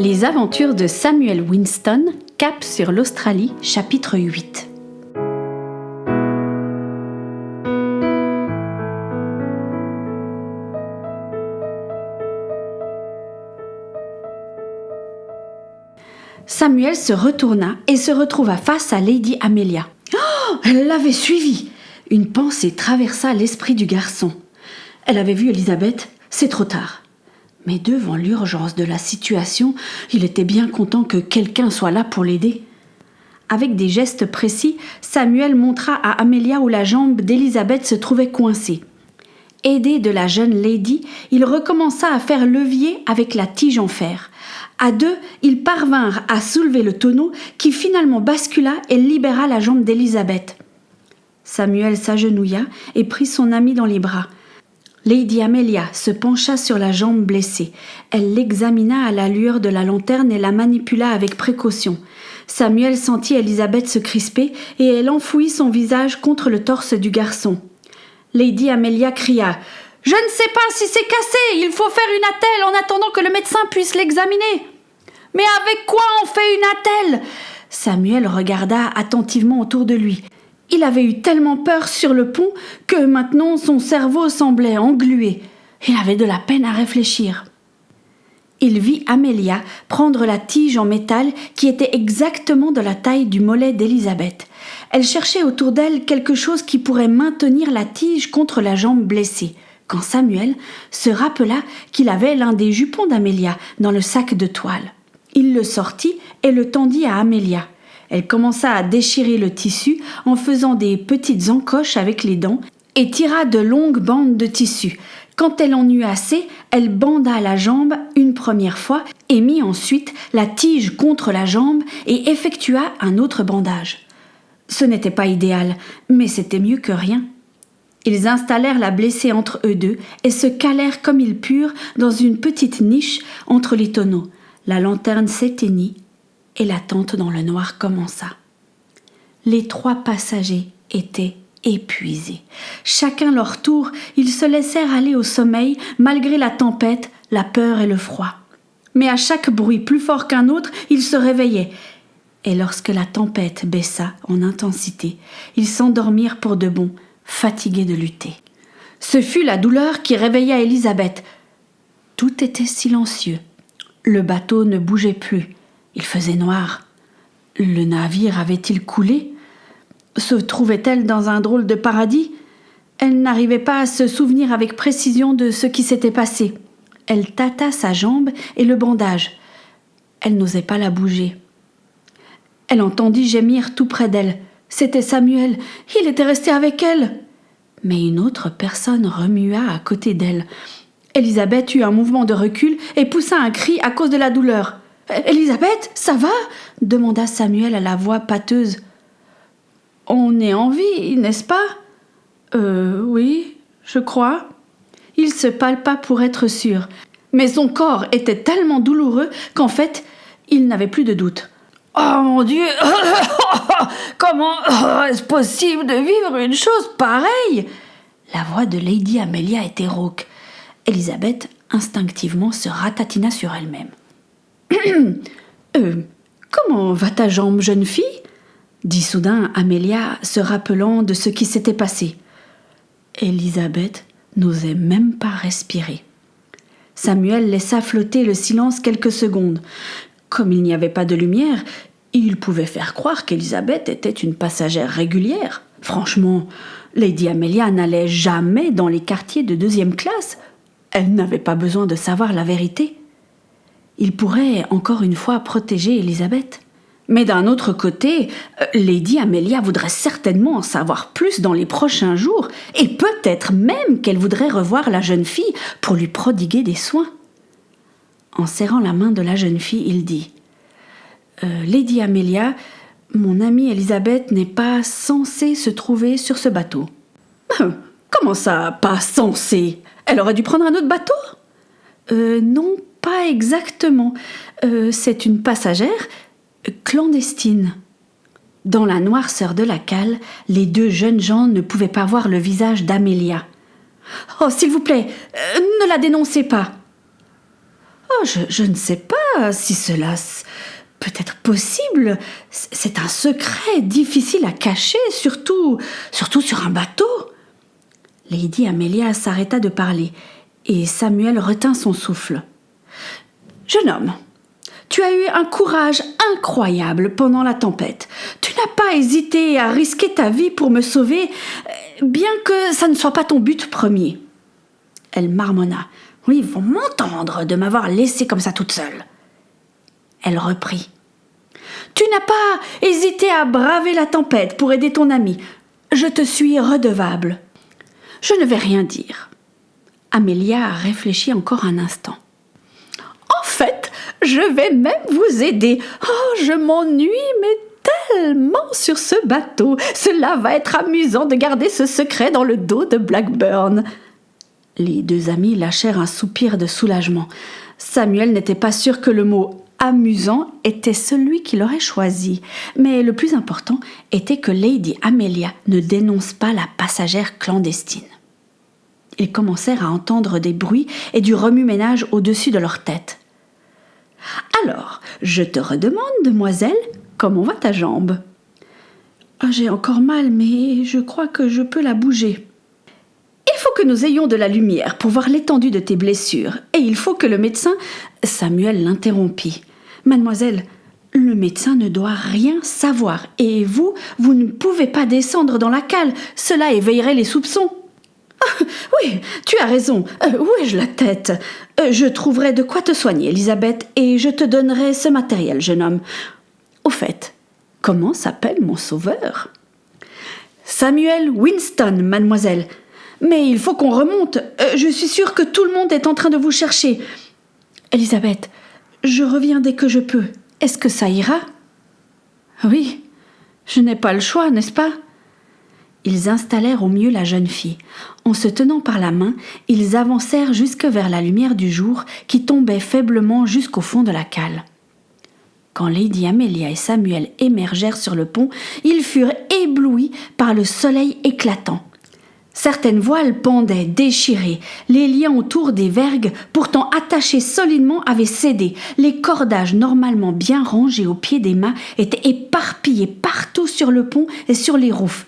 Les aventures de Samuel Winston, cap sur l'Australie, chapitre 8. Samuel se retourna et se retrouva face à Lady Amelia. Oh, elle l'avait suivi! Une pensée traversa l'esprit du garçon. Elle avait vu Elisabeth, c'est trop tard. Mais devant l'urgence de la situation, il était bien content que quelqu'un soit là pour l'aider. Avec des gestes précis, Samuel montra à Amelia où la jambe d'Elisabeth se trouvait coincée. Aidé de la jeune lady, il recommença à faire levier avec la tige en fer. À deux, ils parvinrent à soulever le tonneau qui finalement bascula et libéra la jambe d'Elisabeth. Samuel s'agenouilla et prit son ami dans les bras. Lady Amelia se pencha sur la jambe blessée. Elle l'examina à la lueur de la lanterne et la manipula avec précaution. Samuel sentit Elisabeth se crisper et elle enfouit son visage contre le torse du garçon. Lady Amelia cria « Je ne sais pas si c'est cassé, il faut faire une attelle en attendant que le médecin puisse l'examiner. »« Mais avec quoi on fait une attelle ?» Samuel regarda attentivement autour de lui. Il avait eu tellement peur sur le pont que maintenant son cerveau semblait englué. Il avait de la peine à réfléchir. Il vit Amelia prendre la tige en métal qui était exactement de la taille du mollet d'Elisabeth. Elle cherchait autour d'elle quelque chose qui pourrait maintenir la tige contre la jambe blessée, quand Samuel se rappela qu'il avait l'un des jupons d'Amelia dans le sac de toile. Il le sortit et le tendit à Amelia. Elle commença à déchirer le tissu en faisant des petites encoches avec les dents et tira de longues bandes de tissu. Quand elle en eut assez, elle banda la jambe une première fois et mit ensuite la tige contre la jambe et effectua un autre bandage. Ce n'était pas idéal, mais c'était mieux que rien. Ils installèrent la blessée entre eux deux et se calèrent comme ils purent dans une petite niche entre les tonneaux. La lanterne s'éteignit et l'attente dans le noir commença. Les trois passagers étaient épuisés. Chacun leur tour, ils se laissèrent aller au sommeil malgré la tempête, la peur et le froid. Mais à chaque bruit plus fort qu'un autre, ils se réveillaient. Et lorsque la tempête baissa en intensité, ils s'endormirent pour de bon, fatigués de lutter. Ce fut la douleur qui réveilla Elisabeth. Tout était silencieux. Le bateau ne bougeait plus. Il faisait noir. Le navire avait-il coulé ? Se trouvait-elle dans un drôle de paradis ? Elle n'arrivait pas à se souvenir avec précision de ce qui s'était passé. Elle tâta sa jambe et le bandage. Elle n'osait pas la bouger. Elle entendit gémir tout près d'elle. C'était Samuel. Il était resté avec elle. Mais une autre personne remua à côté d'elle. Elisabeth eut un mouvement de recul et poussa un cri à cause de la douleur. « Elisabeth, ça va ?» demanda Samuel à la voix pâteuse. « On est en vie, n'est-ce pas ?»« Oui, je crois. » Il se palpa pour être sûr. Mais son corps était tellement douloureux qu'en fait, il n'avait plus de doute. « Oh mon Dieu ! Comment est-ce possible de vivre une chose pareille ?» La voix de Lady Amelia était rauque. Elisabeth, instinctivement, se ratatina sur elle-même. Comment va ta jambe, jeune fille ?» dit soudain Amelia, se rappelant de ce qui s'était passé. Elisabeth n'osait même pas respirer. Samuel laissa flotter le silence quelques secondes. Comme il n'y avait pas de lumière, il pouvait faire croire qu'Elisabeth était une passagère régulière. Franchement, Lady Amelia n'allait jamais dans les quartiers de 2e classe. Elle n'avait pas besoin de savoir la vérité. Il pourrait encore une fois protéger Elisabeth. Mais d'un autre côté, Lady Amelia voudrait certainement en savoir plus dans les prochains jours et peut-être même qu'elle voudrait revoir la jeune fille pour lui prodiguer des soins. En serrant la main de la jeune fille, il dit « Lady Amelia, mon amie Elisabeth n'est pas censée se trouver sur ce bateau. »« Comment ça, pas censée ? Elle aurait dû prendre un autre bateau ?»« Non, pas exactement. C'est une passagère clandestine. » Dans la noirceur de la cale, les deux jeunes gens ne pouvaient pas voir le visage d'Amelia. « Oh, s'il vous plaît, ne la dénoncez pas. »« Oh, je ne sais pas, pas si cela peut être possible. C'est un secret difficile à cacher, surtout sur un bateau. Lady Amelia s'arrêta de parler et Samuel retint son souffle. « Jeune homme, tu as eu un courage incroyable pendant la tempête. Tu n'as pas hésité à risquer ta vie pour me sauver, bien que ça ne soit pas ton but premier. » Elle marmonna. « Oui, ils vont m'entendre de m'avoir laissée comme ça toute seule. » Elle reprit. « Tu n'as pas hésité à braver la tempête pour aider ton ami. Je te suis redevable. Je ne vais rien dire. » Amelia réfléchit encore un instant. « En fait, je vais même vous aider. Oh, je m'ennuie, mais tellement sur ce bateau. Cela va être amusant de garder ce secret dans le dos de Blackburn. » Les deux amis lâchèrent un soupir de soulagement. Samuel n'était pas sûr que le mot « amusant » était celui qu'il aurait choisi. Mais le plus important était que Lady Amelia ne dénonce pas la passagère clandestine. Ils commencèrent à entendre des bruits et du remue-ménage au-dessus de leur tête. « Alors, je te redemande, demoiselle, comment va ta jambe ?»« J'ai encore mal, mais je crois que je peux la bouger. » « Il faut que nous ayons de la lumière pour voir l'étendue de tes blessures, et il faut que le médecin... » Samuel l'interrompit. « Mademoiselle, le médecin ne doit rien savoir, et vous ne pouvez pas descendre dans la cale, cela éveillerait les soupçons. »« Oui, tu as raison. Où ai-je la tête ? Je trouverai de quoi te soigner, Elisabeth, et je te donnerai ce matériel, jeune homme. Au fait, comment s'appelle mon sauveur ? » ?»« Samuel Winston, mademoiselle. Mais il faut qu'on remonte. Je suis sûre que tout le monde est en train de vous chercher. Elisabeth, je reviens dès que je peux. Est-ce que ça ira ? » ?»« Oui, je n'ai pas le choix, n'est-ce pas ?» Ils installèrent au mieux la jeune fille. En se tenant par la main, ils avancèrent jusque vers la lumière du jour qui tombait faiblement jusqu'au fond de la cale. Quand Lady Amelia et Samuel émergèrent sur le pont, ils furent éblouis par le soleil éclatant. Certaines voiles pendaient, déchirées. Les liens autour des vergues, pourtant attachés solidement, avaient cédé. Les cordages, normalement bien rangés au pied des mâts, étaient éparpillés partout sur le pont et sur les roufs.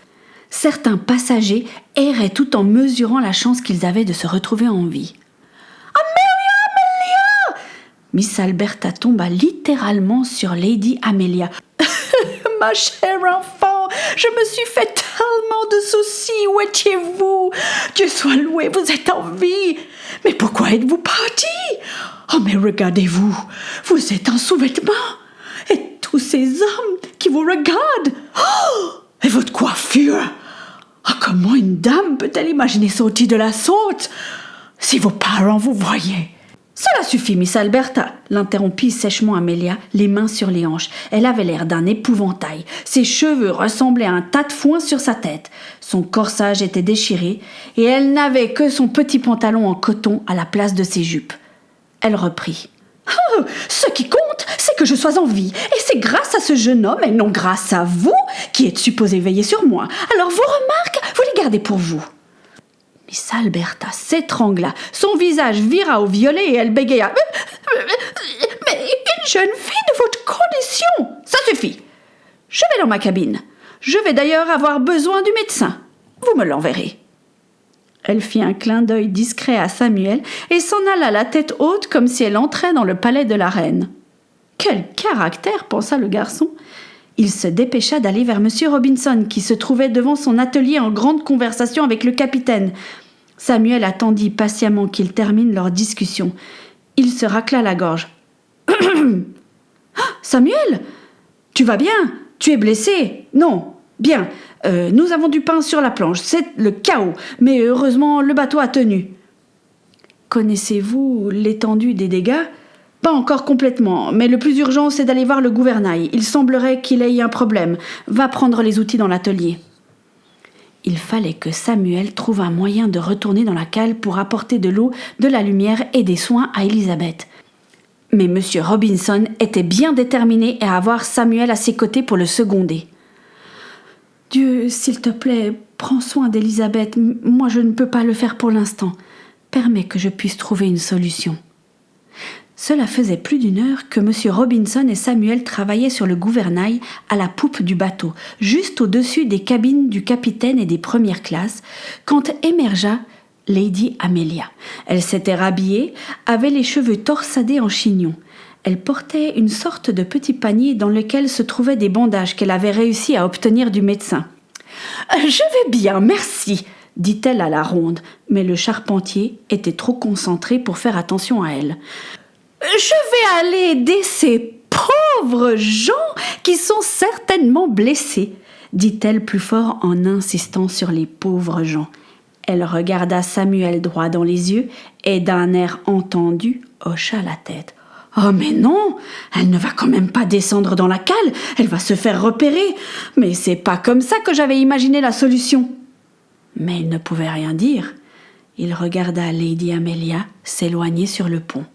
Certains passagers erraient tout en mesurant la chance qu'ils avaient de se retrouver en vie. « Amelia, Amelia !» Miss Alberta tomba littéralement sur Lady Amelia. « Ma chère enfant, je me suis fait tellement de soucis. Où étiez-vous ? Dieu soit loué, vous êtes en vie. Mais pourquoi êtes-vous parti ? Oh, mais regardez-vous, vous êtes en sous-vêtements. Et tous ces hommes qui vous regardent. Oh, et votre coiffure. Oh, comment une dame peut-elle imaginer sortir de la sorte ? Si vos parents vous voyaient. » « Cela suffit, Miss Alberta !» l'interrompit sèchement Amelia, les mains sur les hanches. Elle avait l'air d'un épouvantail. Ses cheveux ressemblaient à un tas de foin sur sa tête. Son corsage était déchiré et elle n'avait que son petit pantalon en coton à la place de ses jupes. Elle reprit. « Oh, ce qui compte, c'est que je sois en vie, et c'est grâce à ce jeune homme et non grâce à vous qui êtes supposé veiller sur moi. Alors vos remarques, vous les gardez pour vous. » Miss Alberta s'étrangla, son visage vira au violet et elle bégaya. « Mais une jeune fille de votre condition !»« Ça suffit. Je vais dans ma cabine. Je vais d'ailleurs avoir besoin du médecin. Vous me l'enverrez. » Elle fit un clin d'œil discret à Samuel et s'en alla la tête haute comme si elle entrait dans le palais de la reine. « Quel caractère !» pensa le garçon. Il se dépêcha d'aller vers M. Robinson qui se trouvait devant son atelier en grande conversation avec le capitaine. Samuel attendit patiemment qu'ils terminent leur discussion. Il se racla la gorge. « Samuel, tu vas bien ? Tu es blessé ? Non. Bien. Nous avons du pain sur la planche. C'est le chaos. Mais heureusement, le bateau a tenu. » « Connaissez-vous l'étendue des dégâts ? » ?»« Pas encore complètement, mais le plus urgent, c'est d'aller voir le gouvernail. Il semblerait qu'il ait un problème. Va prendre les outils dans l'atelier. » Il fallait que Samuel trouve un moyen de retourner dans la cale pour apporter de l'eau, de la lumière et des soins à Elisabeth. Mais M. Robinson était bien déterminé à avoir Samuel à ses côtés pour le seconder. « Dieu, s'il te plaît, prends soin d'Elisabeth. Moi, je ne peux pas le faire pour l'instant. Permets que je puisse trouver une solution. » Cela faisait plus d'une heure que M. Robinson et Samuel travaillaient sur le gouvernail à la poupe du bateau, juste au-dessus des cabines du capitaine et des premières classes, quand émergea Lady Amelia. Elle s'était rhabillée, avait les cheveux torsadés en chignon. Elle portait une sorte de petit panier dans lequel se trouvaient des bandages qu'elle avait réussi à obtenir du médecin. « Je vais bien, merci !» dit-elle à la ronde, mais le charpentier était trop concentré pour faire attention à elle. « Je vais aller aider ces pauvres gens qui sont certainement blessés !» dit-elle plus fort en insistant sur les pauvres gens. Elle regarda Samuel droit dans les yeux et d'un air entendu hocha la tête. « Oh mais non, elle ne va quand même pas descendre dans la cale, elle va se faire repérer. Mais c'est pas comme ça que j'avais imaginé la solution. » Mais il ne pouvait rien dire. Il regarda Lady Amelia s'éloigner sur le pont.